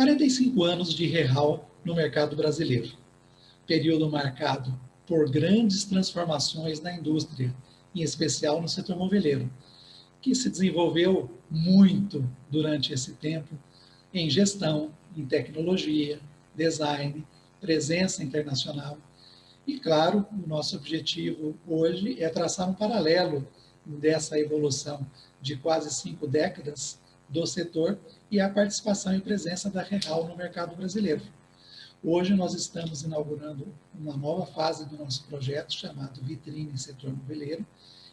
45 anos de Real no mercado brasileiro. Período marcado por grandes transformações na indústria, em especial no setor moveleiro, que se desenvolveu muito durante esse tempo em gestão, em tecnologia, design, presença internacional. E, claro, o nosso objetivo hoje é traçar um paralelo dessa evolução de quase 5 décadas do setor e a participação e presença da Real no mercado brasileiro. Hoje nós estamos inaugurando uma nova fase do nosso projeto chamado Vitrine Setor Moveleiro,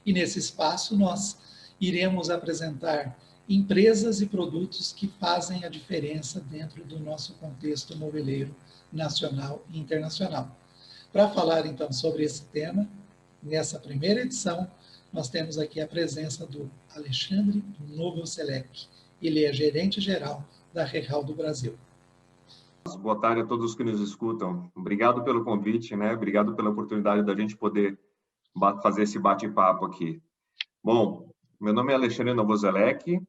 e nesse espaço nós iremos apresentar empresas e produtos que fazem a diferença dentro do nosso contexto moveleiro nacional e internacional. Para falar então sobre esse tema, nessa primeira edição, nós temos aqui a presença do Alexandre Novoselec. Ele é gerente-geral da Real do Brasil. Boa tarde a todos que nos escutam. Obrigado pelo convite, né? Obrigado pela oportunidade da gente poder fazer esse bate-papo aqui. Bom, meu nome é Alexandre Novoselec,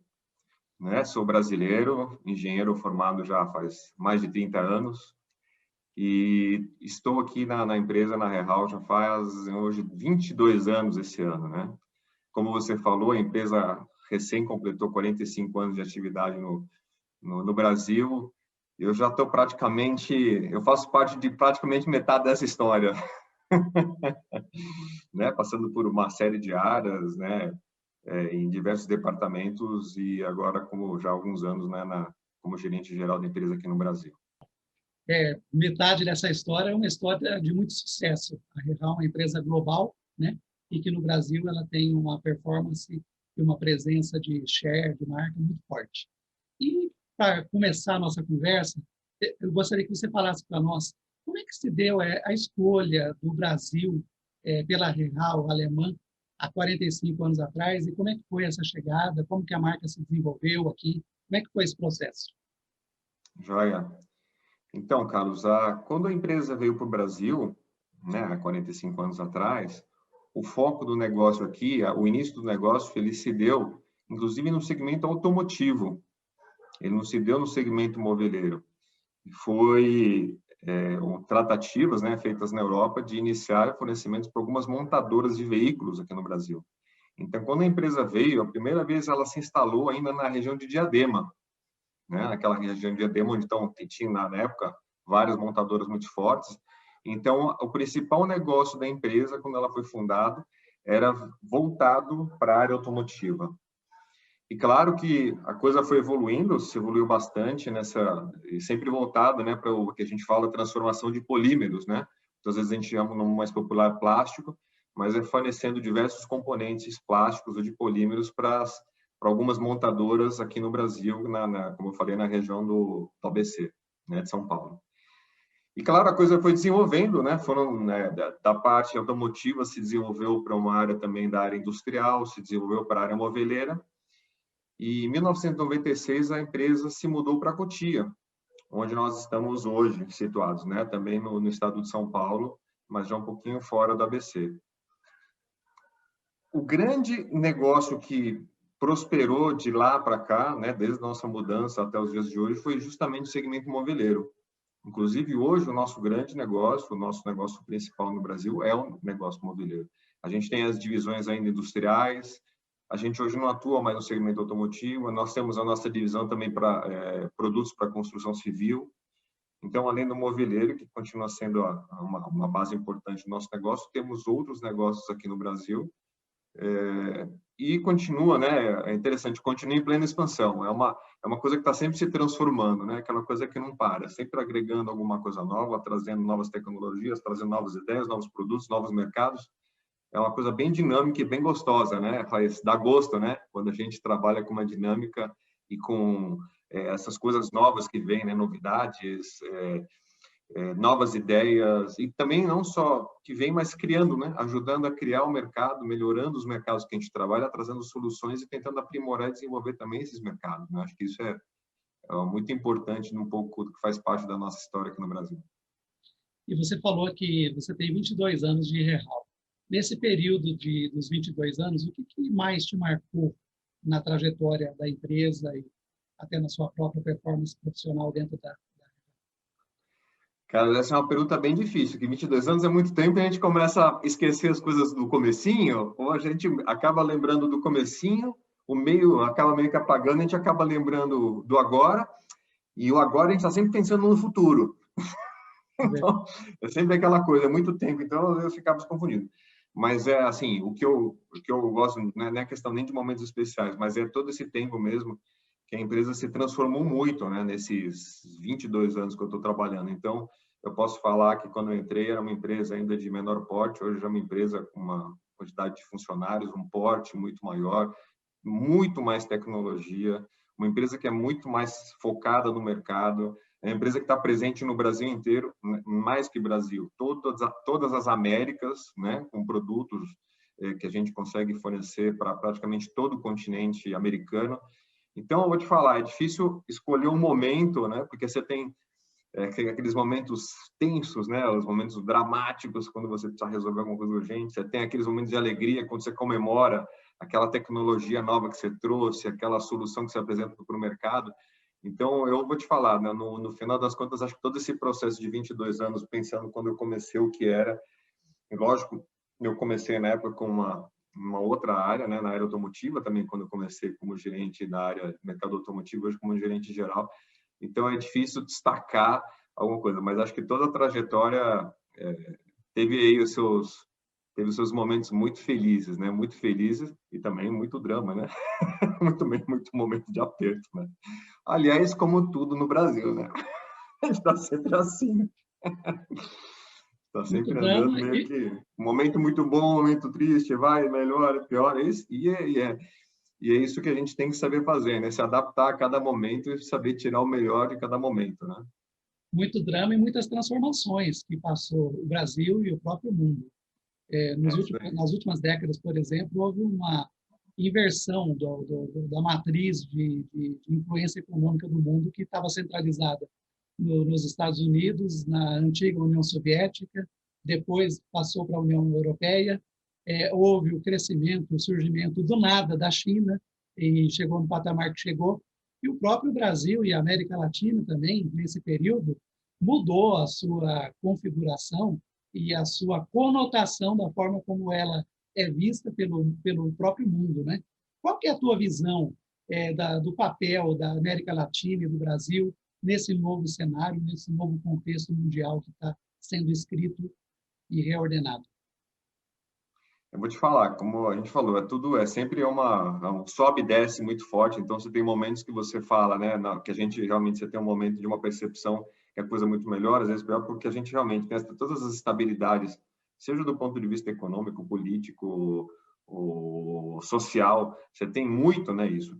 né? Sou brasileiro, engenheiro formado já faz mais de 30 anos e estou aqui na empresa, na Real, já faz hoje 22 anos esse ano, né? Como você falou, a empresa recém completou 45 anos de atividade no Brasil. Eu já estou eu faço parte de praticamente metade dessa história, né? Passando por uma série de áreas, né? Em diversos departamentos e agora como já há alguns anos, né? Como gerente geral da empresa aqui no Brasil. Metade dessa história é uma história de muito sucesso. A Real é uma empresa global, né? E que no Brasil ela tem uma performance e uma presença de share, de marca muito forte. E para começar a nossa conversa, eu gostaria que você falasse para nós como é que se deu a escolha do Brasil pela Real alemã há 45 anos atrás e como é que foi essa chegada, como que a marca se desenvolveu aqui, como é que foi esse processo? Joia. Então, Carlos, quando a empresa veio para o Brasil, né, há 45 anos atrás, o foco do negócio aqui, o início do negócio, ele se deu, inclusive, no segmento automotivo. Ele não se deu no segmento moveleiro. Foi tratativas, né, feitas na Europa de iniciar fornecimentos para algumas montadoras de veículos aqui no Brasil. Então, quando a empresa veio, a primeira vez ela se instalou ainda na região de Diadema, né, naquela região de Diadema, onde tinha, na época, várias montadoras muito fortes. Então, o principal negócio da empresa, quando ela foi fundada, era voltado para a área automotiva. E claro que a coisa foi evoluindo, se evoluiu bastante e sempre voltado, né, para o que a gente fala transformação de polímeros, né? Então, às vezes a gente chama no mais popular plástico, mas é fornecendo diversos componentes plásticos ou de polímeros para algumas montadoras aqui no Brasil, como eu falei, na região do ABC, né, de São Paulo. E claro, a coisa foi desenvolvendo, né? Da parte automotiva se desenvolveu para uma área também da área industrial, se desenvolveu para a área moveleira. E em 1996 a empresa se mudou para Cotia, onde nós estamos hoje situados, né? Também no estado de São Paulo, mas já um pouquinho fora do ABC. O grande negócio que prosperou de lá para cá, né? Desde a nossa mudança até os dias de hoje, foi justamente o segmento moveleiro. Inclusive hoje o nosso grande negócio, o nosso negócio principal no Brasil é o negócio moveleiro. A gente tem as divisões ainda industriais. A gente hoje não atua mais no segmento automotivo, nós temos a nossa divisão também para produtos para construção civil. Então, além do moveleiro, que continua sendo uma base importante do nosso negócio, temos outros negócios aqui no Brasil. E continua, né? É interessante, continua em plena expansão. É uma coisa que está sempre se transformando, né? Aquela coisa que não para, sempre agregando alguma coisa nova, trazendo novas tecnologias, trazendo novas ideias, novos produtos, novos mercados. É uma coisa bem dinâmica e bem gostosa, né? Dá gosto, né? Quando a gente trabalha com uma dinâmica e com essas coisas novas que vêm, né? Novidades, novas ideias e também não só que vem, mas criando, né? Ajudando a criar o mercado, melhorando os mercados que a gente trabalha, trazendo soluções e tentando aprimorar e desenvolver também esses mercados, né? Acho que isso é muito importante num pouco do que faz parte da nossa história aqui no Brasil. E você falou que você tem 22 anos de Real. Nesse período dos 22 anos, o que mais te marcou na trajetória da empresa até na sua própria performance profissional dentro da... Cara, essa é uma pergunta bem difícil, que 22 anos é muito tempo e a gente começa a esquecer as coisas do comecinho, ou a gente acaba lembrando do comecinho, o meio acaba meio que apagando, a gente acaba lembrando do agora, e o agora a gente está sempre pensando no futuro. Então, é sempre aquela coisa, é muito tempo, então eu ficava confundido. Mas é assim, o que eu gosto, não é questão nem de momentos especiais, mas é todo esse tempo mesmo que a empresa se transformou muito, né, nesses 22 anos que eu estou trabalhando. Então, eu posso falar que quando eu entrei era uma empresa ainda de menor porte, hoje é uma empresa com uma quantidade de funcionários, um porte muito maior, muito mais tecnologia, uma empresa que é muito mais focada no mercado, é uma empresa que está presente no Brasil inteiro, mais que Brasil, todas as Américas, né, com produtos que a gente consegue fornecer para praticamente todo o continente americano. Então, eu vou te falar, é difícil escolher um momento, né? Porque você tem aqueles momentos tensos, né? Os momentos dramáticos, quando você precisa resolver alguma coisa urgente. Você tem aqueles momentos de alegria, quando você comemora aquela tecnologia nova que você trouxe, aquela solução que você apresenta para o mercado. Então, eu vou te falar, né? No final das contas, acho que todo esse processo de 22 anos, pensando quando eu comecei o que era, lógico, eu comecei na época com uma outra área, né, na área automotiva também, quando eu comecei como gerente da área de mercado automotivo, hoje como gerente geral. Então, é difícil destacar alguma coisa, mas acho que toda a trajetória teve aí teve os seus momentos muito felizes, né? Muito felizes e também muito drama, né? muito momento de aperto, né? Aliás, como tudo no Brasil, né? A gente está sempre assim. Está Muito sempre andando drama meio que um momento muito bom, um momento triste, vai, melhora, piora, e é isso que a gente tem que saber fazer, né? Se adaptar a cada momento e saber tirar o melhor de cada momento, né? muito drama e muitas transformações que passou o Brasil e o próprio mundo. É isso aí. Nas últimas décadas, por exemplo, houve uma inversão da matriz de influência econômica do mundo que estava centralizada nos Estados Unidos, na antiga União Soviética, depois passou para a União Europeia, houve o crescimento, o surgimento do nada da China, e chegou no patamar que chegou, e o próprio Brasil e a América Latina também, nesse período, mudou a sua configuração e a sua conotação da forma como ela é vista pelo próprio mundo, né? Qual que é a tua visão do papel da América Latina e do Brasil nesse novo cenário, nesse novo contexto mundial que está sendo escrito e reordenado? Eu vou te falar, como a gente falou, é sempre um sobe e desce muito forte, então você tem momentos que você fala, né, que a gente realmente, você tem um momento de uma percepção que a coisa é muito melhor, às vezes pior, porque a gente realmente tem todas as estabilidades, seja do ponto de vista econômico, político, ou social, você tem muito, né, isso.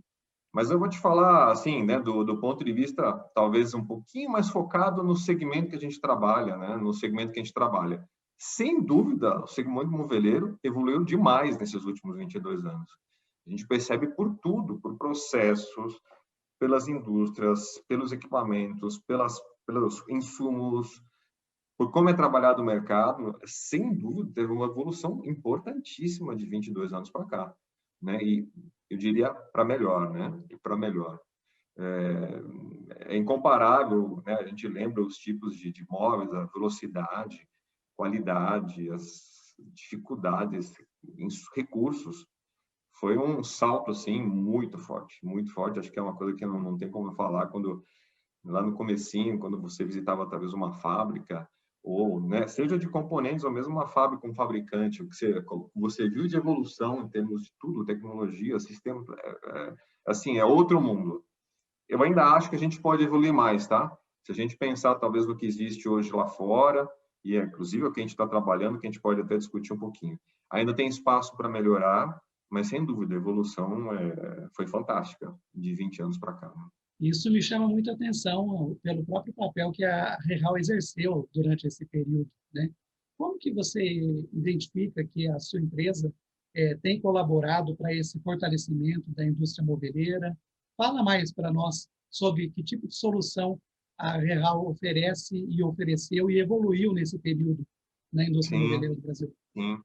Mas eu vou te falar, assim, né, do ponto de vista, talvez um pouquinho mais focado no segmento que a gente trabalha, né, no segmento que a gente trabalha. Sem dúvida, o segmento moveleiro evoluiu demais nesses últimos 22 anos. A gente percebe por tudo, por processos, pelas indústrias, pelos equipamentos, pelos insumos, por como é trabalhado o mercado, sem dúvida, teve uma evolução importantíssima de 22 anos para cá, né? E eu diria para melhor, né? E para melhor. É incomparável, né? A gente lembra os tipos de móveis, a velocidade, qualidade, as dificuldades, recursos. Foi um salto, assim, muito forte, muito forte. Acho que é uma coisa que não tem como eu falar quando lá no comecinho, quando você visitava talvez uma fábrica, ou, né, seja de componentes ou mesmo uma fábrica, um fabricante, o que você viu de evolução em termos de tudo, tecnologia, sistema, assim, é outro mundo. Eu ainda acho que a gente pode evoluir mais, tá? Se a gente pensar talvez no que existe hoje lá fora, e inclusive o que a gente está trabalhando, que a gente pode até discutir um pouquinho. Ainda tem espaço para melhorar, mas sem dúvida, a evolução foi fantástica de 20 anos para cá. Né? Isso me chama muita atenção pelo próprio papel que a Real exerceu durante esse período, né? Como que você identifica que a sua empresa tem colaborado para esse fortalecimento da indústria moveleira? Fala mais para nós sobre que tipo de solução a Real oferece e ofereceu e evoluiu nesse período na indústria Sim, moveleira do Brasil. sim.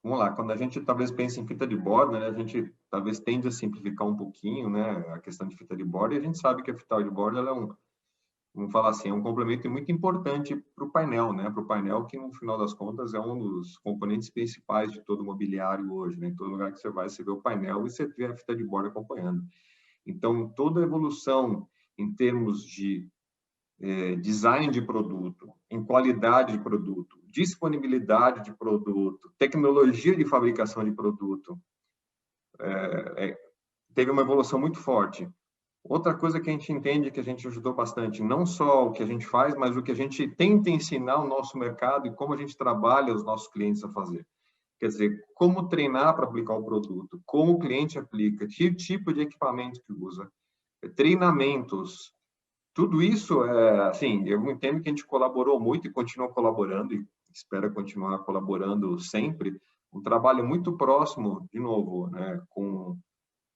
vamos lá, quando a gente talvez pensa em fita de borda, né, a gente talvez tende a simplificar um pouquinho, né, a questão de fita de borda, e a gente sabe que a fita de borda ela é vamos falar assim, é um complemento muito importante para o painel, né, para o painel que no final das contas é um dos componentes principais de todo o mobiliário hoje, né, em todo lugar que você vê o painel e você vê a fita de borda acompanhando. Então, toda a evolução em termos de design de produto, em qualidade de produto, disponibilidade de produto, tecnologia de fabricação de produto, teve uma evolução muito forte. Outra coisa que a gente entende que a gente ajudou bastante, não só o que a gente faz, mas o que a gente tenta ensinar ao nosso mercado e como a gente trabalha os nossos clientes a fazer. Quer dizer, como treinar para aplicar o produto, como o cliente aplica, que tipo de equipamento que usa, treinamentos. Tudo isso, assim, eu entendo que a gente colaborou muito e continua colaborando, e espera continuar colaborando sempre, um trabalho muito próximo, de novo, né, com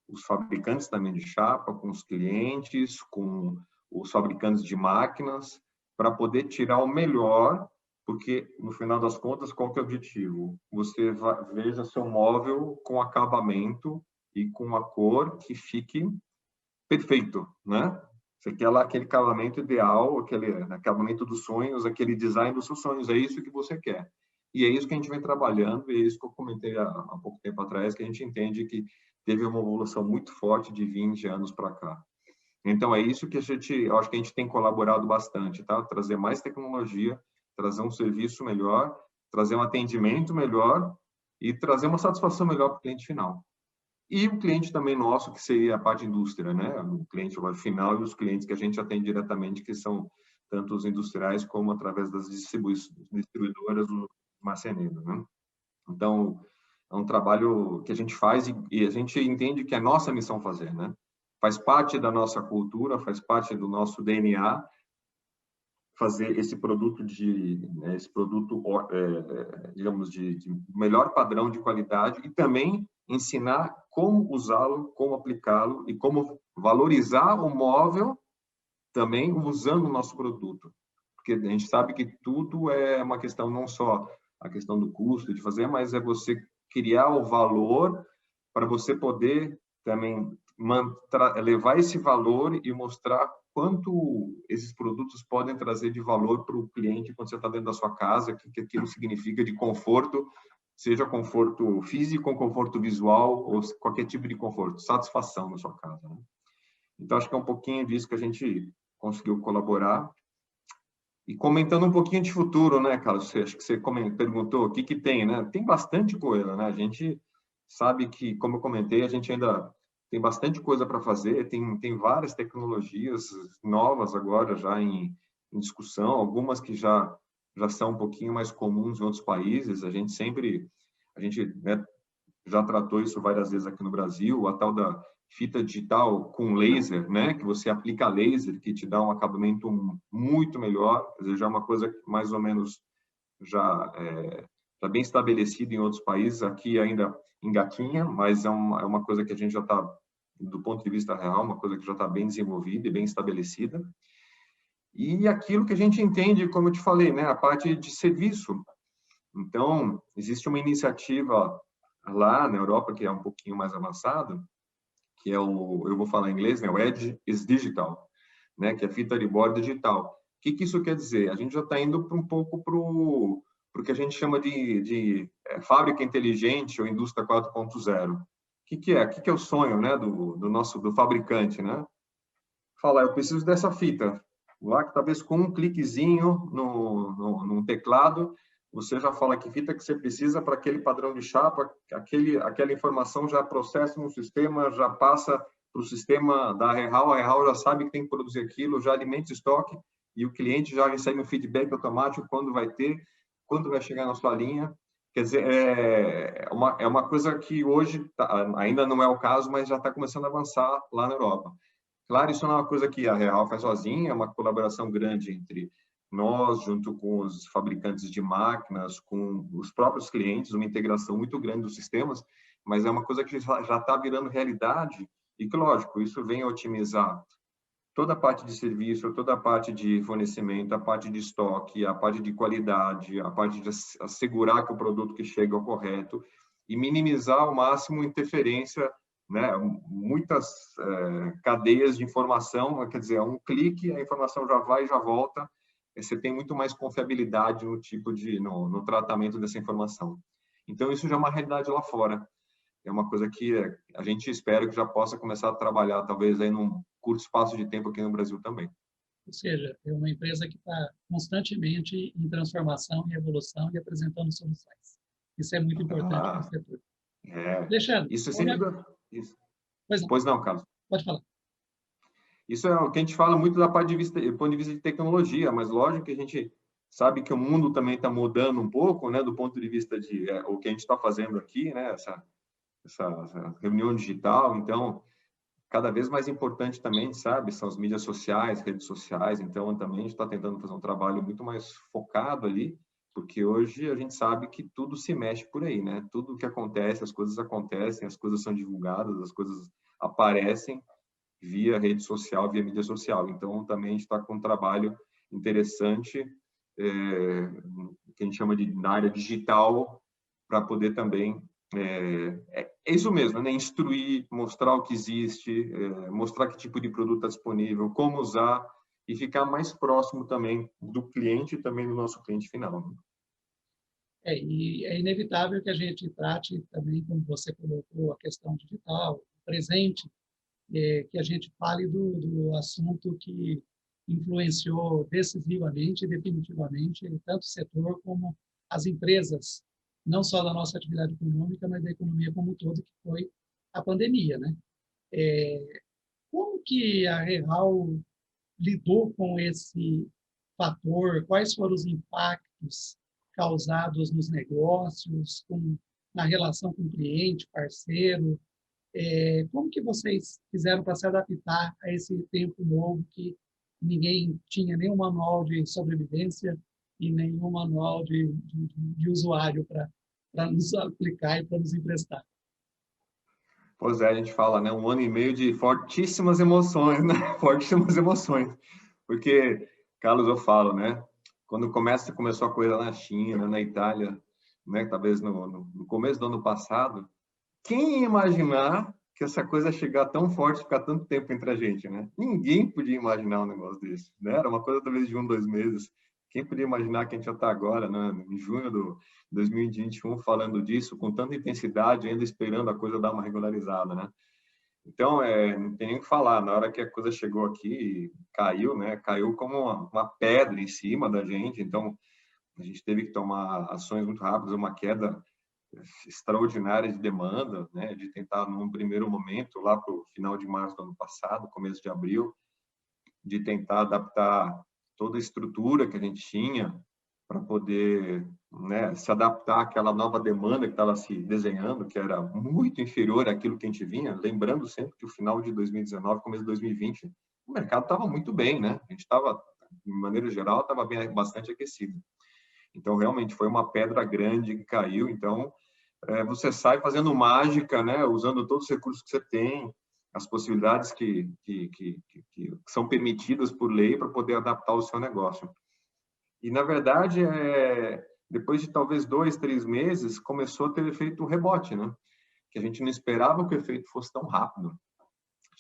os fabricantes também de chapa, com os clientes, com os fabricantes de máquinas, para poder tirar o melhor, porque, no final das contas, qual que é o objetivo? Você veja seu móvel com acabamento e com a cor que fique perfeito, né? Você quer lá aquele acabamento ideal, aquele acabamento dos sonhos, aquele design dos seus sonhos, é isso que você quer. E é isso que a gente vem trabalhando, e é isso que eu comentei há pouco tempo atrás, que a gente entende que teve uma evolução muito forte de 20 anos para cá. Então, é isso que eu acho que a gente tem colaborado bastante, tá? Trazer mais tecnologia, trazer um serviço melhor, trazer um atendimento melhor e trazer uma satisfação melhor para o cliente final. E o cliente também nosso, que seria a parte indústria, né? O cliente final e os clientes que a gente atende diretamente, que são tanto os industriais como através das distribuidoras, os marceneiros, né? Então, é um trabalho que a gente faz e a gente entende que é nossa missão fazer, né? Faz parte da nossa cultura, faz parte do nosso DNA fazer esse produto digamos de melhor padrão de qualidade e também ensinar como usá-lo, como aplicá-lo e como valorizar o móvel também usando o nosso produto, porque a gente sabe que tudo é uma questão não só a questão do custo de fazer, mas é você criar o valor para você poder também levar esse valor e mostrar quanto esses produtos podem trazer de valor para o cliente quando você está dentro da sua casa, o que aquilo significa de conforto, seja conforto físico, conforto visual ou qualquer tipo de conforto, satisfação na sua casa, né? Então, acho que é um pouquinho disso que a gente conseguiu colaborar. E comentando um pouquinho de futuro, né, Carlos? Acho que você perguntou o que tem, né? Tem bastante coisa, né? A gente sabe que, como eu comentei, a gente ainda tem bastante coisa para fazer, tem várias tecnologias novas agora já em discussão, algumas que já são um pouquinho mais comuns em outros países. A gente, né, já tratou isso várias vezes aqui no Brasil, a tal da fita digital com laser, né, que você aplica laser, que te dá um acabamento muito melhor, quer dizer, já é uma coisa que mais ou menos já bem estabelecida em outros países, aqui ainda engatinha, mas é uma coisa que a gente já está, do ponto de vista real, uma coisa que já está bem desenvolvida e bem estabelecida. E aquilo que a gente entende, como eu te falei, né, a parte de serviço. Então, existe uma iniciativa lá na Europa, que é um pouquinho mais avançado, que é eu vou falar em inglês, né, o Edge is Digital, né, que é fita de borda digital. O que isso quer dizer? A gente já está indo um pouco para o que a gente chama de fábrica inteligente ou indústria 4.0. O que é? O que é o sonho, né, do fabricante, né? Falar, eu preciso dessa fita. Lá que talvez com um cliquezinho no teclado, você já fala que fita que você precisa para aquele padrão de chapa, aquela informação já processa no sistema, já passa para o sistema da Rehal, a Rehal já sabe que tem que produzir aquilo, já alimenta o estoque e o cliente já recebe um feedback automático quando vai ter, quando vai chegar na sua linha. Quer dizer, é uma coisa que hoje ainda não é o caso, mas já está começando a avançar lá na Europa. Claro, isso não é uma coisa que a Real faz sozinha, é uma colaboração grande entre nós, junto com os fabricantes de máquinas, com os próprios clientes, uma integração muito grande dos sistemas, mas é uma coisa que já está virando realidade e que, lógico, isso vem a otimizar toda a parte de serviço, toda a parte de fornecimento, a parte de estoque, a parte de qualidade, a parte de assegurar que o produto que chega é o correto. e minimizar ao máximo interferência, né? Muitas cadeias de informação, quer dizer, um clique, a informação já vai e já volta, você tem muito mais confiabilidade no tipo no tratamento dessa informação. Então, isso já é uma realidade lá fora. É uma coisa que a gente espera que já possa começar a trabalhar, talvez, aí num curto espaço de tempo aqui no Brasil também. Ou seja, é uma empresa que está constantemente em transformação e evolução e apresentando soluções. Isso é muito importante para o setor. Alexandre, Isso é sem dúvida. Isso. Pois não. Pois não, Carlos. Pode falar. Isso é o que a gente fala muito da parte do ponto de vista de tecnologia, mas lógico que a gente sabe que o mundo também está mudando um pouco, né, do ponto de vista de o que a gente está fazendo aqui, né, essa reunião digital. Então, cada vez mais importante também, sabe, são as mídias sociais, redes sociais. Então, também a gente está tentando fazer um trabalho muito mais focado ali, porque hoje a gente sabe que tudo se mexe por aí, né? Tudo que acontece, as coisas acontecem, as coisas são divulgadas, as coisas aparecem via rede social, via mídia social. Então, também a gente está com um trabalho interessante, que a gente chama na área digital, para poder também é isso mesmo, né? Instruir, mostrar o que existe, mostrar que tipo de produto está disponível, como usar e ficar mais próximo também do cliente e também do nosso cliente final. Né? E é inevitável que a gente trate também, como você colocou, a questão digital, presente, que a gente fale do assunto que influenciou decisivamente e definitivamente tanto o setor como as empresas, não só da nossa atividade econômica, mas da economia como um todo, que foi a pandemia, né? Como que a Real lidou com esse fator? Quais foram os impactos causados nos negócios, na relação com o cliente, parceiro? Como que vocês fizeram para se adaptar a esse tempo novo que ninguém tinha nenhum manual de sobrevivência e nenhum manual de usuário para nos aplicar e para nos emprestar? Pois é, a gente fala, né? 1 ano e meio de fortíssimas emoções, né? Fortíssimas emoções. Porque, Carlos, eu falo, né? Quando começou a coisa na China, na Itália, né? Talvez no começo do ano passado, quem ia imaginar que essa coisa ia chegar tão forte, ficar tanto tempo entre a gente, né? Ninguém podia imaginar um negócio desse, né? Era uma coisa talvez de 1, 2 meses. Quem podia imaginar que a gente já está agora, né, em junho de 2021, falando disso com tanta intensidade, ainda esperando a coisa dar uma regularizada, né? Então, não tem nem o que falar. Na hora que a coisa chegou aqui, caiu, né? Caiu como uma pedra em cima da gente. Então, a gente teve que tomar ações muito rápidas, uma queda extraordinária de demanda, né? De tentar, num primeiro momento, lá para o final de março do ano passado, começo de abril, de tentar adaptar toda a estrutura que a gente tinha para poder, né, se adaptar àquela nova demanda que estava se desenhando, que era muito inferior àquilo que a gente vinha, lembrando sempre que o final de 2019, começo de 2020, o mercado estava muito bem, né? A gente estava, de maneira geral, estava bastante aquecido. Então, realmente, foi uma pedra grande que caiu. Então, você sai fazendo mágica, né? Usando todos os recursos que você tem, as possibilidades que são permitidas por lei para poder adaptar o seu negócio. E, na verdade, depois de talvez 2, 3 meses, começou a ter efeito rebote, né? Que a gente não esperava que o efeito fosse tão rápido.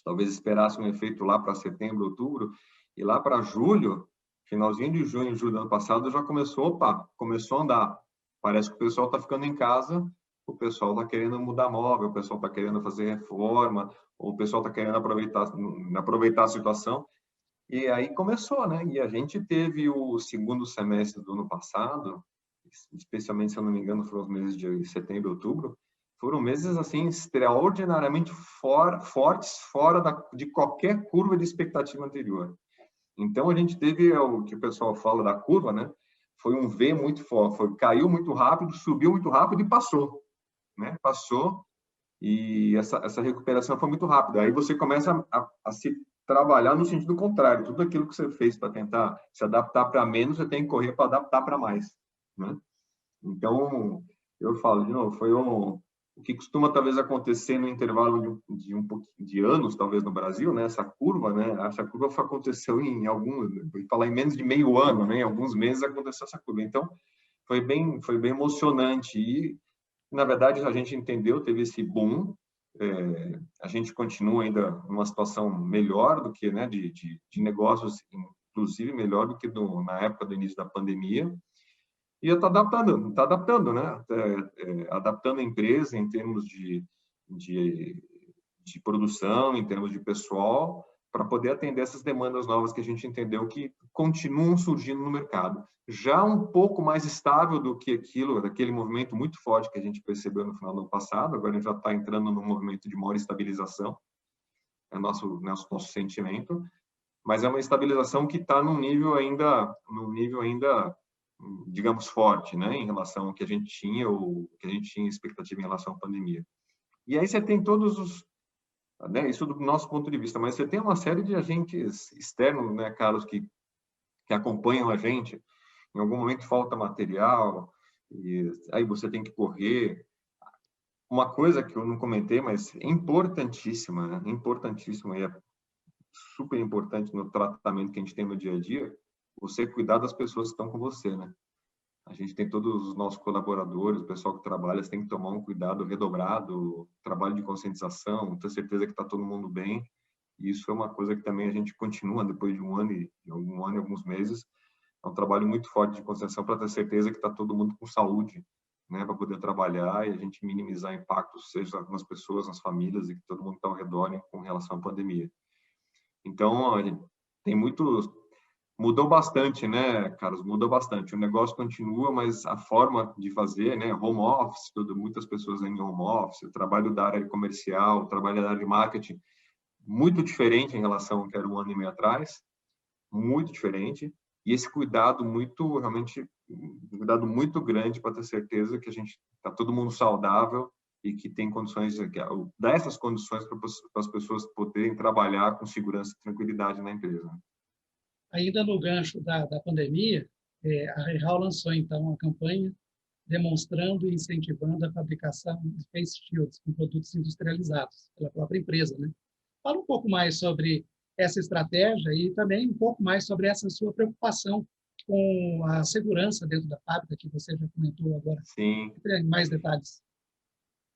Talvez esperasse um efeito lá para setembro, outubro, e lá para julho, finalzinho de junho, julho do ano passado, já começou a andar. Parece que o pessoal está ficando em casa, o pessoal está querendo mudar móvel, o pessoal está querendo fazer reforma, ou o pessoal está querendo aproveitar a situação. E aí começou, né? E a gente teve o segundo semestre do ano passado, especialmente, se eu não me engano, foram os meses de setembro e outubro, foram meses, assim, extraordinariamente fortes, fora de qualquer curva de expectativa anterior. Então, a gente teve o que o pessoal fala da curva, né? Foi um V muito forte, caiu muito rápido, subiu muito rápido e passou, né? Passou, e essa recuperação foi muito rápida. Aí você começa a se trabalhar no sentido contrário. Tudo aquilo que você fez para tentar se adaptar para menos, você tem que correr para adaptar para mais, né? Então, eu falo de novo, foi o que costuma talvez acontecer no intervalo de anos, talvez no Brasil, né? Essa curva, né? Essa curva aconteceu em menos de meio ano, né? Em alguns meses aconteceu essa curva. Então, foi bem emocionante. E Na verdade, a gente entendeu, teve esse boom, a gente continua ainda numa situação melhor do que, né, de negócios, inclusive melhor do que na época do início da pandemia, e está adaptando, né? Adaptando a empresa em termos de, de produção, em termos de pessoal, para poder atender essas demandas novas que a gente entendeu que continuam surgindo no mercado. Já um pouco mais estável do que daquele movimento muito forte que a gente percebeu no final do ano passado, agora a gente já está entrando num movimento de maior estabilização, é nosso sentimento, mas é uma estabilização que está num nível ainda, digamos, forte, né, em relação ao que a gente tinha, ou que a gente tinha expectativa em relação à pandemia. E aí você tem todos os, né, isso do nosso ponto de vista, mas você tem uma série de agentes externos, né, Carlos, que acompanham a gente. Em algum momento falta material, e aí você tem que correr. Uma coisa que eu não comentei, mas é importantíssima, né? Importantíssima, e é super importante no tratamento que a gente tem no dia a dia, você cuidar das pessoas que estão com você, né? A gente tem todos os nossos colaboradores, o pessoal que trabalha, você tem que tomar um cuidado redobrado, trabalho de conscientização, ter certeza que está todo mundo bem. E isso é uma coisa que também a gente continua depois de um ano e alguns meses. É um trabalho muito forte de conscientização para ter certeza que está todo mundo com saúde, né, para poder trabalhar e a gente minimizar impactos, seja nas pessoas, nas famílias e que todo mundo está ao redor, né, com relação à pandemia. Então, tem muito. Mudou bastante, né, Carlos? Mudou bastante. O negócio continua, mas a forma de fazer, né, home office, muitas pessoas em home office, o trabalho da área comercial, o trabalho da área de marketing, muito diferente em relação ao que era um ano e meio atrás, muito diferente. E esse cuidado realmente, um cuidado muito grande para ter certeza que a gente está todo mundo saudável e que tem condições, dar essas condições para as pessoas poderem trabalhar com segurança e tranquilidade na empresa. Ainda no gancho da pandemia, a Real lançou, então, uma campanha demonstrando e incentivando a fabricação de face shields com produtos industrializados pela própria empresa, né? Fala um pouco mais sobre essa estratégia e também um pouco mais sobre essa sua preocupação com a segurança dentro da fábrica, que você já comentou agora. Sim. Mais detalhes.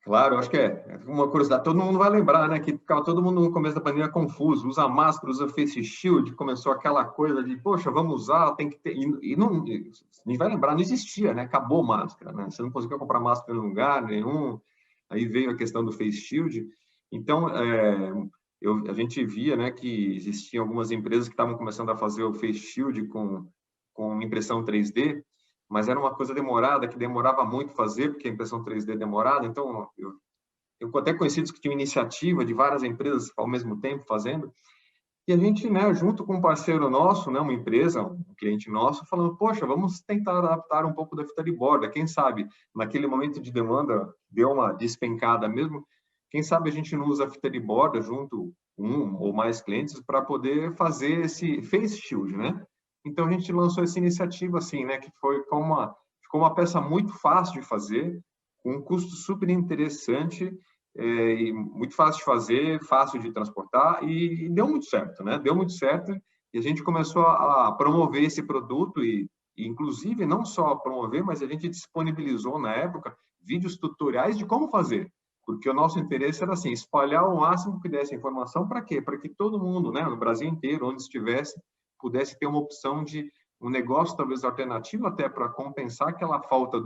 Claro, acho que é uma curiosidade. Todo mundo vai lembrar, né, que ficava todo mundo no começo da pandemia confuso, usa máscara, usa face shield, começou aquela coisa de, poxa, vamos usar, tem que ter... E não, a gente vai lembrar, não existia, né, acabou máscara, né, você não conseguia comprar máscara em lugar nenhum, aí veio a questão do face shield. Então, a gente via, né, que existiam algumas empresas que estavam começando a fazer o face shield com impressão 3D, mas era uma coisa demorada, que demorava muito fazer, porque a impressão 3D é demorada. Então, eu até conhecidos que tinham iniciativa de várias empresas ao mesmo tempo fazendo, e a gente, né, junto com um parceiro nosso, né, uma empresa, um cliente nosso, falando, poxa, vamos tentar adaptar um pouco da fita de borda, quem sabe, naquele momento de demanda, deu uma despencada mesmo, quem sabe a gente não usa a fita de borda junto um ou mais clientes para poder fazer esse face shield, né? Então, a gente lançou essa iniciativa assim, né, que ficou uma peça muito fácil de fazer, com um custo super interessante, e muito fácil de fazer, fácil de transportar, e deu muito certo, né? Deu muito certo, e a gente começou a promover esse produto, e inclusive não só promover, mas a gente disponibilizou na época vídeos tutoriais de como fazer, porque o nosso interesse era assim, espalhar o máximo que desse informação. Para quê? Para que todo mundo, né, no Brasil inteiro, onde estivesse, pudesse ter uma opção de um negócio talvez alternativo, até para compensar aquela falta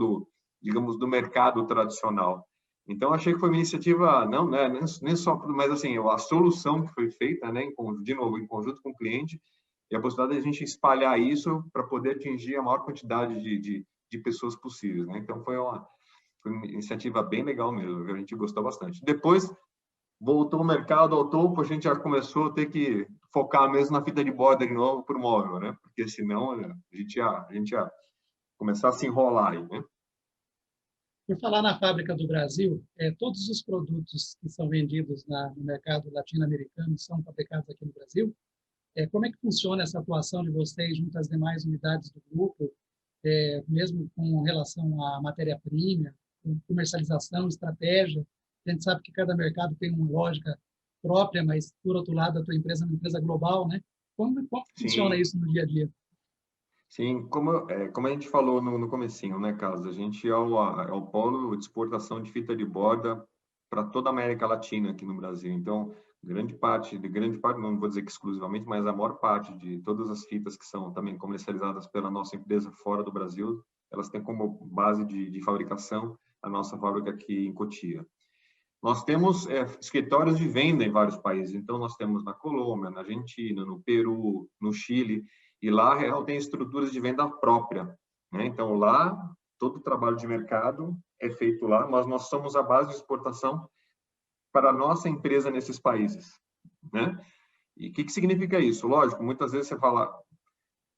digamos, do mercado tradicional. Então, achei que foi uma iniciativa, não, né, nem só, mas assim, a solução que foi feita, né, de novo, em conjunto com o cliente, e a possibilidade de a gente espalhar isso para poder atingir a maior quantidade de pessoas possíveis, né? Então, foi uma iniciativa bem legal mesmo, a gente gostou bastante. Depois, voltou o mercado ao topo, a gente já começou a ter que focar mesmo na fita de borda de novo para o móvel, né? Porque senão a gente ia começar a se enrolar aí, né? Por falar na fábrica do Brasil, todos os produtos que são vendidos no mercado latino-americano são fabricados aqui no Brasil. Como é que funciona essa atuação de vocês junto às demais unidades do grupo, mesmo com relação à matéria-prima, comercialização, estratégia? A gente sabe que cada mercado tem uma lógica própria, mas, por outro lado, a tua empresa é uma empresa global, né? Como funciona isso no dia a dia? Sim, como a gente falou no comecinho, né, Carlos? A gente é o polo de exportação de fita de borda para toda a América Latina aqui no Brasil. Então, grande parte, não vou dizer que exclusivamente, mas a maior parte de todas as fitas que são também comercializadas pela nossa empresa fora do Brasil, elas têm como base de fabricação a nossa fábrica aqui em Cotia. Nós temos escritórios de venda em vários países. Então, nós temos na Colômbia, na Argentina, no Peru, no Chile, e lá real tem estruturas de venda própria, né? Então, lá, todo o trabalho de mercado é feito lá. Nós somos a base de exportação para a nossa empresa nesses países, né? E o que significa isso? Lógico, muitas vezes você fala, o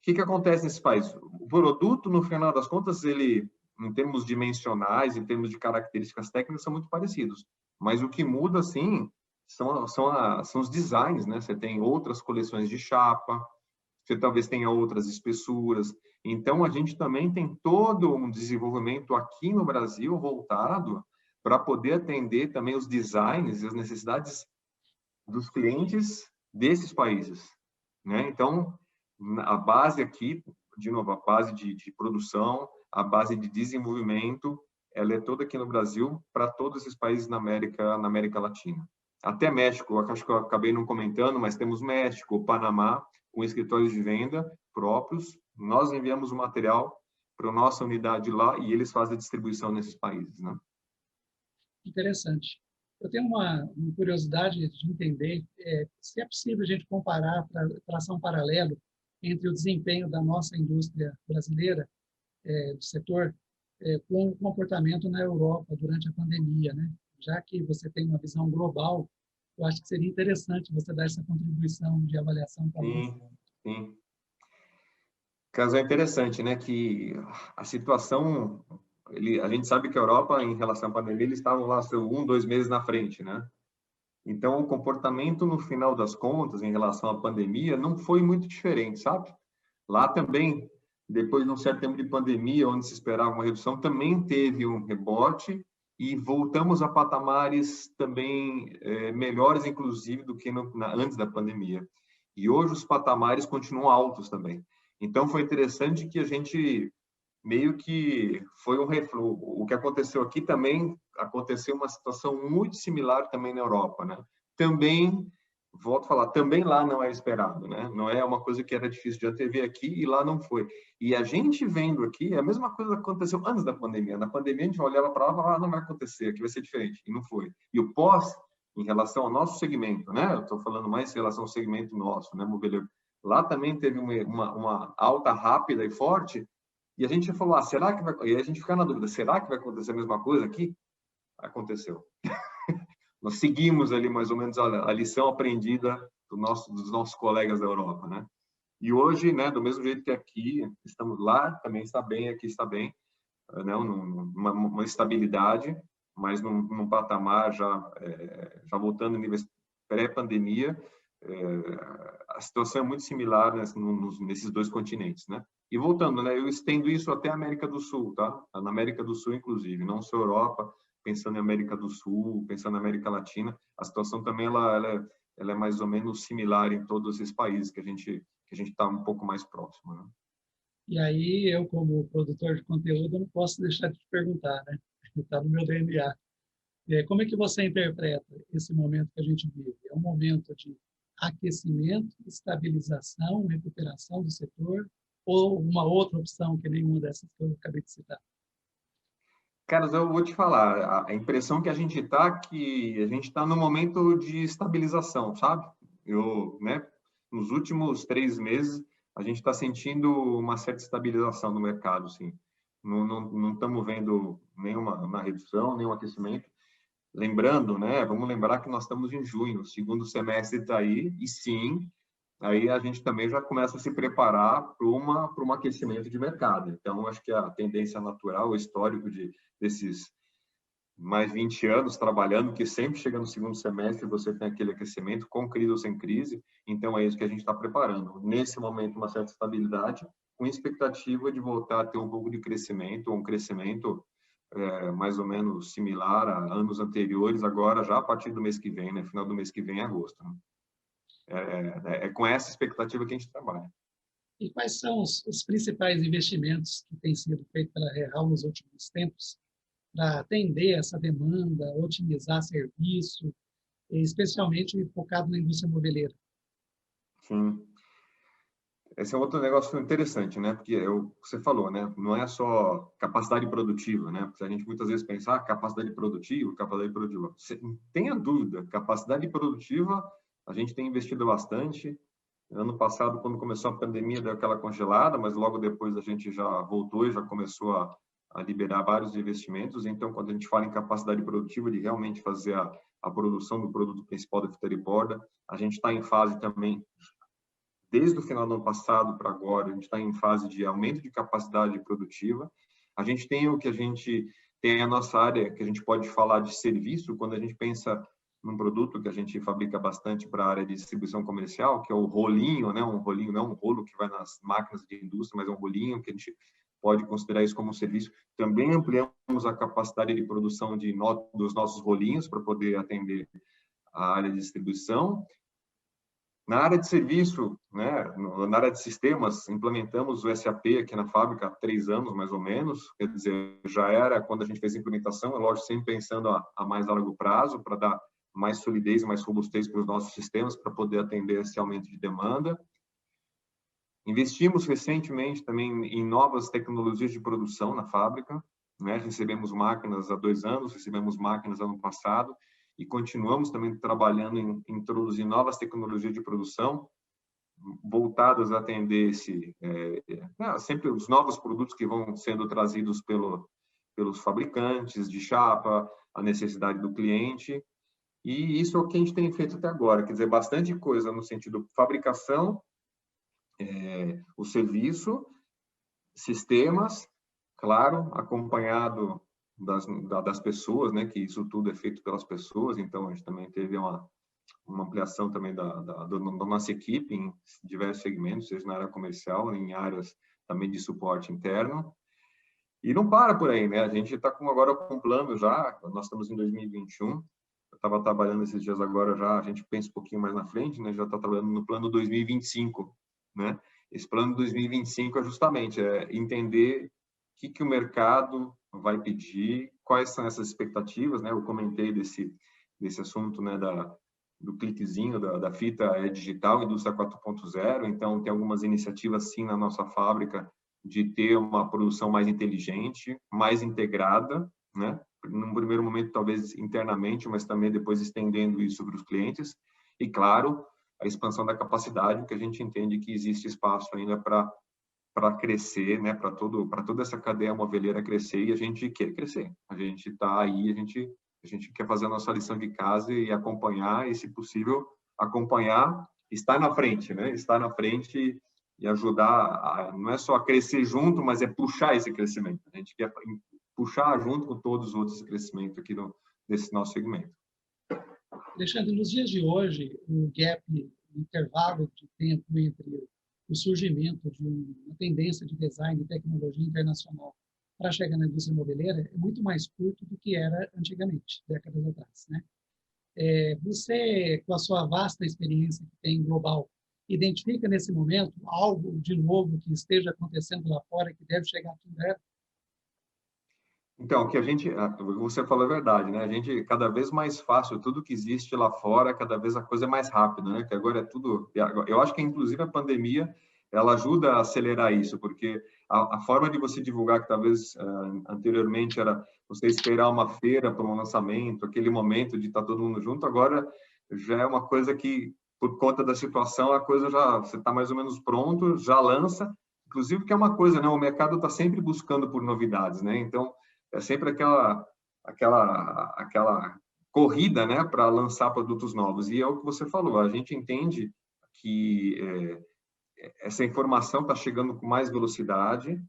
que acontece nesses países? O produto, no final das contas, ele, em termos dimensionais, em termos de características técnicas, são muito parecidos. Mas o que muda, sim, são os designs, né? Você tem outras coleções de chapa, você talvez tenha outras espessuras. Então, a gente também tem todo um desenvolvimento aqui no Brasil voltado para poder atender também os designs e as necessidades dos clientes desses países, né? Então, a base aqui, de novo, a base de produção, a base de desenvolvimento, ela é toda aqui no Brasil para todos esses países na América Latina. Até México, acho que eu acabei não comentando, mas temos México, Panamá, com escritórios de venda próprios. Nós enviamos o material para a nossa unidade lá e eles fazem a distribuição nesses países, né? Interessante. Eu tenho uma curiosidade de entender se é possível a gente comparar, traçar um paralelo entre o desempenho da nossa indústria brasileira, do setor, com o comportamento na Europa durante a pandemia, né? Já que você tem uma visão global, eu acho que seria interessante você dar essa contribuição de avaliação para nós. Sim, sim. Caso é interessante, né, que a situação, a gente sabe que a Europa, em relação à pandemia, eles estavam lá 1, 2 meses na frente, né? Então, o comportamento, no final das contas, em relação à pandemia, não foi muito diferente, sabe? Lá também, depois de um certo tempo de pandemia, onde se esperava uma redução, também teve um rebote e voltamos a patamares também melhores, inclusive, do que antes da pandemia. E hoje os patamares continuam altos também. Então, foi interessante que a gente meio que foi um refluxo. O que aconteceu aqui também aconteceu uma situação muito similar também na Europa, né? Também, volto a falar, também lá não é esperado, né? Não é uma coisa que era difícil de antever aqui e lá não foi. E a gente vendo aqui, a mesma coisa aconteceu antes da pandemia. Na pandemia a gente olhava para lá e falava, não vai acontecer, aqui vai ser diferente. E não foi. E o pós, em relação ao nosso segmento, né? Eu estou falando mais em relação ao segmento nosso, né, moveleiro? Lá também teve uma alta rápida e forte. E a gente falou, será que vai... E a gente fica na dúvida, será que vai acontecer a mesma coisa aqui? Aconteceu. Nós seguimos ali mais ou menos a lição aprendida dos nossos colegas da Europa, né? E hoje, né, do mesmo jeito que aqui, estamos lá, também está bem, aqui está bem, né, uma estabilidade, mas num patamar já voltando em níveis pré-pandemia, a situação é muito similar nesses dois continentes, né? E voltando, né, eu estendo isso até a América do Sul, tá? Na América do Sul, inclusive, não só Europa, pensando em América do Sul, pensando na América Latina, a situação também ela é mais ou menos similar em todos esses países que a gente está um pouco mais próximo, né? E aí, eu, como produtor de conteúdo, não posso deixar de te perguntar, né? Está no meu DNA. Como é que você interpreta esse momento que a gente vive? É um momento de aquecimento, estabilização, recuperação do setor, ou uma outra opção que nenhuma dessas que eu acabei de citar? Carlos, eu vou te falar, a impressão que a gente está que a gente está no momento de estabilização, sabe? Né, nos últimos 3 meses, a gente está sentindo uma certa estabilização no mercado, sim. Não estamos vendo nenhuma redução, nenhum aquecimento. Lembrando, né, vamos lembrar que nós estamos em junho, o segundo semestre está aí, e sim, aí a gente também já começa a se preparar para um aquecimento de mercado. Então, acho que a tendência natural, o histórico desses mais 20 anos trabalhando, que sempre chega no segundo semestre você tem aquele aquecimento, com crise ou sem crise, então é isso que a gente está preparando. Nesse momento, uma certa estabilidade, com expectativa de voltar a ter um pouco de crescimento, um crescimento mais ou menos similar a anos anteriores, agora já a partir do mês que vem, né? Final do mês que vem, agosto. Né? É com essa expectativa que a gente trabalha. E quais são os principais investimentos que têm sido feitos pela Real nos últimos tempos para atender essa demanda, otimizar serviço, especialmente focado na indústria moveleira? Sim. Esse é outro negócio interessante, né? Porque é o que você falou, né? Não é só capacidade produtiva, né? Porque a gente muitas vezes pensa, capacidade produtiva, capacidade produtiva. Você tenha dúvida, capacidade produtiva, a gente tem investido bastante. Ano passado, quando começou a pandemia, deu aquela congelada, mas logo depois a gente já voltou e já começou a liberar vários investimentos. Então, quando a gente fala em capacidade produtiva, de realmente fazer a produção do produto principal da fita de borda, a gente está em fase também, desde o final do ano passado para agora, a gente está em fase de aumento de capacidade produtiva. A gente tem o que a gente tem a nossa área, que a gente pode falar de serviço, quando a gente pensa num produto que a gente fabrica bastante para a área de distribuição comercial, que é o rolinho, né? Um rolinho, não um rolo que vai nas máquinas de indústria, mas é um rolinho que a gente pode considerar isso como um serviço. Também ampliamos a capacidade de produção dos nossos rolinhos para poder atender a área de distribuição. Na área de serviço, né, na área de sistemas, implementamos o SAP aqui na fábrica há 3 anos, mais ou menos. Quer dizer, já era quando a gente fez a implementação, é lógico, sempre pensando a mais largo prazo, para dar mais solidez, mais robustez para os nossos sistemas, para poder atender esse aumento de demanda. Investimos recentemente também em novas tecnologias de produção na fábrica, né? Recebemos máquinas há 2 anos, recebemos máquinas ano passado, e continuamos também trabalhando em introduzir novas tecnologias de produção voltadas a atender sempre os novos produtos que vão sendo trazidos pelos fabricantes de chapa, a necessidade do cliente. E isso é o que a gente tem feito até agora, quer dizer, bastante coisa no sentido fabricação, o serviço, sistemas, claro, acompanhado das pessoas, né, que isso tudo é feito pelas pessoas, então a gente também teve uma ampliação também da nossa equipe em diversos segmentos, seja na área comercial, em áreas também de suporte interno. E não para por aí, né? A gente está agora com um plano já, nós estamos em 2021, eu estava trabalhando esses dias agora já, a gente pensa um pouquinho mais na frente, né? Já está trabalhando no plano 2025, né? Esse plano 2025 é justamente entender o que o mercado vai pedir, quais são essas expectativas, né? Eu comentei desse assunto, né, do cliquezinho da fita digital, indústria 4.0, então tem algumas iniciativas sim na nossa fábrica de ter uma produção mais inteligente, mais integrada, né? Num primeiro momento talvez internamente, mas também depois estendendo isso para os clientes. E claro, a expansão da capacidade, que a gente entende que existe espaço ainda para crescer, né? Para toda essa cadeia moveleira crescer, e a gente quer crescer. A gente está aí, a gente quer fazer a nossa lição de casa e acompanhar, e se possível acompanhar, estar na frente, né? Estar na frente e ajudar, não é só a crescer junto, mas é puxar esse crescimento. A gente quer puxar junto com todos os outros esse crescimento aqui desse nosso segmento. Alexandre, nos dias de hoje, o gap, o intervalo de tempo entre o surgimento de uma tendência de design e tecnologia internacional para chegar na indústria moveleira é muito mais curto do que era antigamente, décadas atrás, né? Você, com a sua vasta experiência que tem global, identifica nesse momento algo de novo que esteja acontecendo lá fora que deve chegar aqui em breve? Então, você falou a verdade, né? A gente, cada vez mais fácil, tudo que existe lá fora, cada vez a coisa é mais rápida, né? Que agora é tudo... Eu acho que, inclusive, a pandemia, ela ajuda a acelerar isso, porque a forma de você divulgar, que talvez anteriormente era você esperar uma feira para um lançamento, aquele momento de estar todo mundo junto, agora já é uma coisa que, por conta da situação, a coisa já... Você está mais ou menos pronto, já lança, inclusive que é uma coisa, né? O mercado está sempre buscando por novidades, né? Então, é sempre aquela corrida, né, para lançar produtos novos. E é o que você falou, a gente entende que essa informação está chegando com mais velocidade.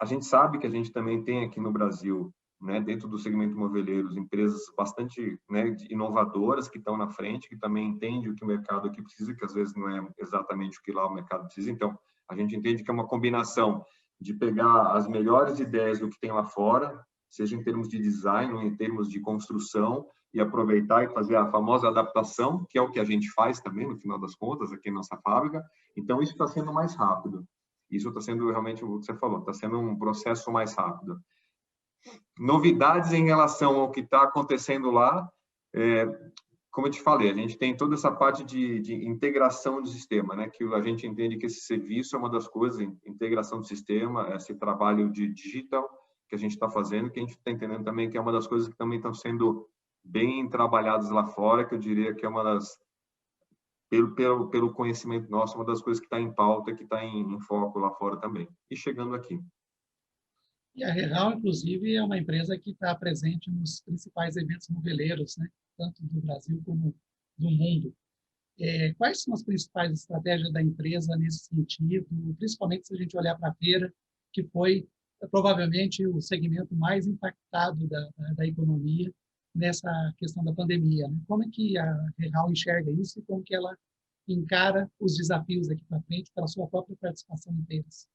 A gente sabe que a gente também tem aqui no Brasil, né, dentro do segmento moveleiro, empresas bastante, né, inovadoras que estão na frente, que também entendem o que o mercado aqui precisa, que às vezes não é exatamente o que lá o mercado precisa. Então, a gente entende que é uma combinação de pegar as melhores ideias do que tem lá fora, seja em termos de design ou em termos de construção, e aproveitar e fazer a famosa adaptação, que é o que a gente faz também, no final das contas, aqui na nossa fábrica. Então, isso está sendo mais rápido. Isso está sendo realmente o que você falou, está sendo um processo mais rápido. Novidades em relação ao que está acontecendo lá, como eu te falei, a gente tem toda essa parte de integração do sistema, né? Que a gente entende que esse serviço é uma das coisas, integração do sistema, esse trabalho de digital que a gente está fazendo, que a gente está entendendo também que é uma das coisas que também estão sendo bem trabalhadas lá fora, que eu diria que é uma das, pelo conhecimento nosso, uma das coisas que está em pauta, que está em foco lá fora também. E chegando aqui. E a Real, inclusive, é uma empresa que está presente nos principais eventos noveleiros, né? Tanto do Brasil como do mundo. Quais são as principais estratégias da empresa nesse sentido, principalmente se a gente olhar para a feira, que foi provavelmente o segmento mais impactado da economia nessa questão da pandemia, né? Como é que a Real enxerga isso e como que ela encara os desafios daqui para frente pela sua própria participação em feiras?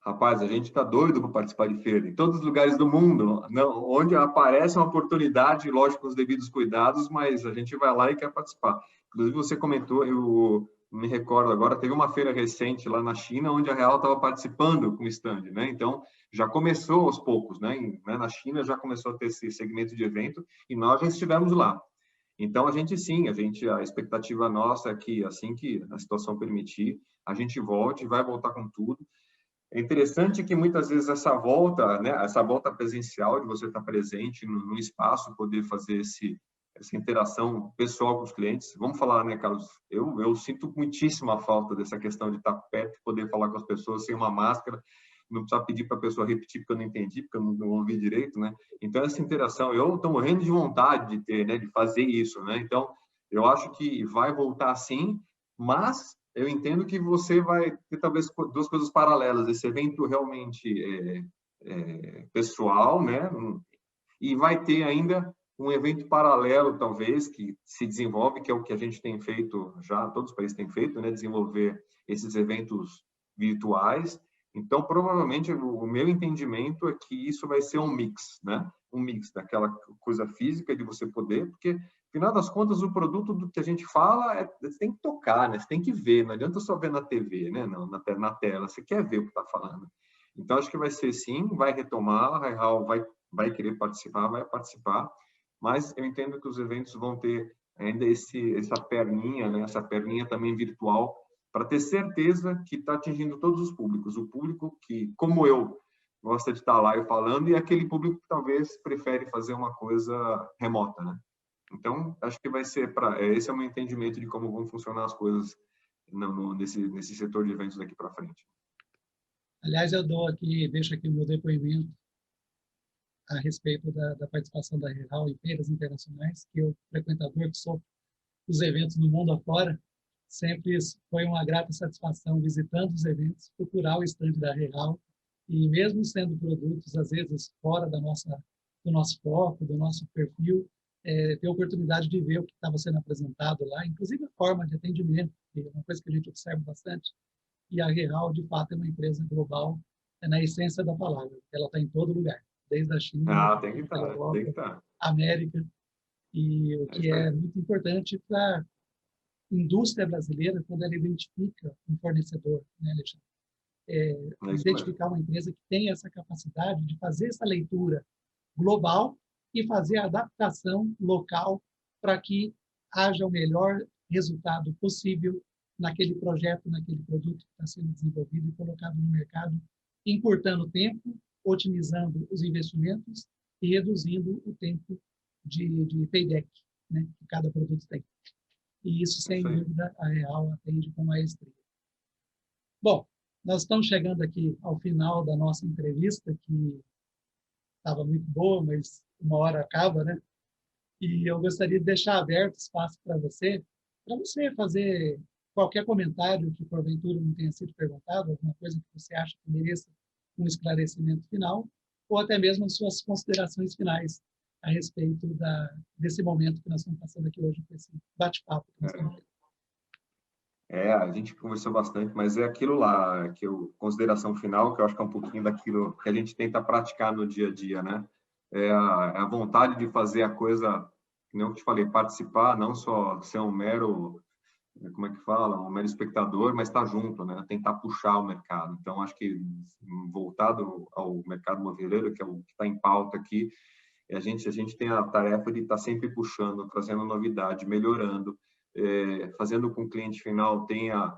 Rapaz, a gente está doido para participar de feira, em todos os lugares do mundo, onde aparece uma oportunidade, lógico, com os devidos cuidados, mas a gente vai lá e quer participar. Inclusive, você comentou, eu me recordo agora, teve uma feira recente lá na China, onde a Real estava participando com o stand, né? Então, já começou aos poucos, né? Na China já começou a ter esse segmento de evento, e nós já estivemos lá. Então, a expectativa nossa é que, assim que a situação permitir, a gente volte, vai voltar com tudo. É interessante que muitas vezes essa volta, né, essa volta presencial de você estar presente no espaço, poder fazer essa interação pessoal com os clientes. Vamos falar, né, Carlos? Eu sinto muitíssima falta dessa questão de estar perto, poder falar com as pessoas sem uma máscara, não precisar pedir para a pessoa repetir porque eu não entendi, porque eu não ouvi direito, né? Então essa interação, eu estou morrendo de vontade de ter, né, de fazer isso, né? Então eu acho que vai voltar sim, mas eu entendo que você vai ter talvez duas coisas paralelas, esse evento realmente pessoal, né? E vai ter ainda um evento paralelo, talvez, que se desenvolve, que é o que a gente tem feito já, todos os países têm feito, né? Desenvolver esses eventos virtuais. Então, provavelmente, o meu entendimento é que isso vai ser um mix, né? Um mix daquela coisa física de você poder, porque final das contas, o produto do que a gente fala, você tem que tocar, né? Você tem que ver, não adianta só ver na TV, né? Não, na tela, você quer ver o que está falando. Então, acho que vai ser sim, vai retomar, a Real vai querer participar, vai participar, mas eu entendo que os eventos vão ter ainda essa perninha, né? Essa perninha também virtual, para ter certeza que está atingindo todos os públicos. O público que, como eu, gosta de estar lá e falando, e aquele público que talvez prefere fazer uma coisa remota, né? Então, acho que vai ser esse é o meu entendimento de como vão funcionar as coisas nesse setor de eventos daqui para frente. Aliás, deixo aqui o meu depoimento a respeito da participação da Real em feiras internacionais, que eu, frequentador que sou dos eventos no mundo afora, sempre foi uma grata satisfação visitando os eventos, procurar o estande da Real, e mesmo sendo produtos, às vezes, fora do nosso foco, do nosso perfil, ter a oportunidade de ver o que estava sendo apresentado lá, inclusive a forma de atendimento, que é uma coisa que a gente observa bastante. E a Real, de fato, é uma empresa global, na essência da palavra. Ela está em todo lugar, desde a China, Tem que a estar, Europa, tem que estar. América, e o que é muito importante para a indústria brasileira quando ela identifica um fornecedor, né, Alexandre? Identificar uma empresa que tem essa capacidade de fazer essa leitura global e fazer a adaptação local para que haja o melhor resultado possível naquele projeto, naquele produto que está sendo desenvolvido e colocado no mercado, encurtando o tempo, otimizando os investimentos e reduzindo o tempo de payback, né, que cada produto tem. E isso, sem dúvida, a Real atende com maestria. Bom, nós estamos chegando aqui ao final da nossa entrevista, que estava muito boa, mas uma hora acaba, né? E eu gostaria de deixar aberto espaço para você fazer qualquer comentário que porventura não tenha sido perguntado, alguma coisa que você acha que mereça um esclarecimento final, ou até mesmo as suas considerações finais a respeito desse momento que nós estamos passando aqui hoje, com esse bate-papo que nós estamos tendo. A gente conversou bastante, mas é aquilo lá, consideração final, que eu acho que é um pouquinho daquilo que a gente tenta praticar no dia a dia, né? É a vontade de fazer a coisa como eu te falei, participar, não só ser um mero, como é que fala, um mero espectador, mas estar junto, né? Tentar puxar o mercado. Então, acho que voltado ao mercado moveleiro, que é o que está em pauta aqui, a gente tem a tarefa de estar sempre puxando, trazendo novidade, melhorando, fazendo com que o cliente final tenha,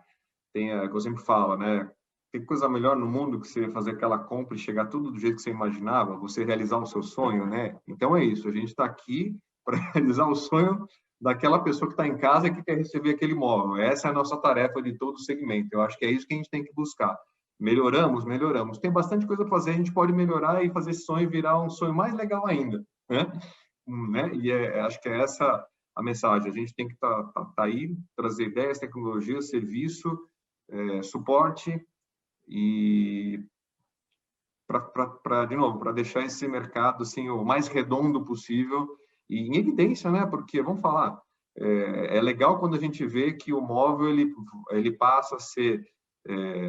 que eu sempre falo, né? Tem coisa melhor no mundo que você fazer aquela compra e chegar tudo do jeito que você imaginava, você realizar o seu sonho, né? Então é isso, a gente está aqui para realizar o sonho daquela pessoa que está em casa e que quer receber aquele imóvel. Essa é a nossa tarefa de todo o segmento. Eu acho que é isso que a gente tem que buscar. Melhoramos, melhoramos. Tem bastante coisa para fazer, a gente pode melhorar e fazer esse sonho virar um sonho mais legal ainda, né? E acho que é essa a mensagem. A gente tem que tá aí, trazer ideias, tecnologias, serviço, suporte e de novo, para deixar esse mercado assim o mais redondo possível e em evidência, né? Porque vamos falar, é legal quando a gente vê que o móvel ele passa a ser,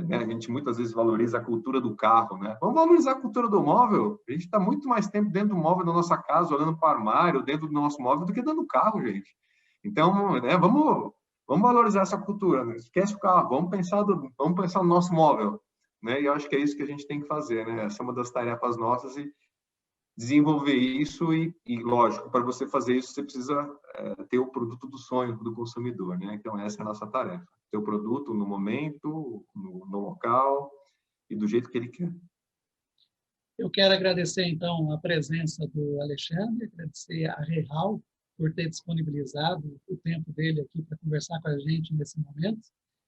né? A gente muitas vezes valoriza a cultura do carro, né? Vamos valorizar a cultura do móvel. A gente está muito mais tempo dentro do móvel da nossa casa, olhando para o armário, dentro do nosso móvel, do que dentro do carro, gente. Então, né? Vamos valorizar essa cultura. Né? Esquece o carro. Vamos pensar no nosso móvel. Né? E eu acho que é isso que a gente tem que fazer, né? Essa é uma das tarefas nossas e desenvolver isso e lógico, para você fazer isso, você precisa ter o produto do sonho do consumidor, né? Então, essa é a nossa tarefa. Ter o produto no momento, no local e do jeito que ele quer. Eu quero agradecer, então, a presença do Alexandre, agradecer a Real por ter disponibilizado o tempo dele aqui para conversar com a gente nesse momento,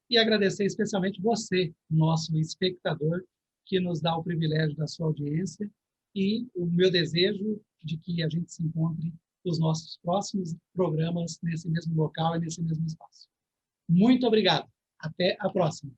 e agradecer especialmente você, nosso espectador, que nos dá o privilégio da sua audiência, e o meu desejo de que a gente se encontre nos nossos próximos programas nesse mesmo local e nesse mesmo espaço. Muito obrigado. Até a próxima.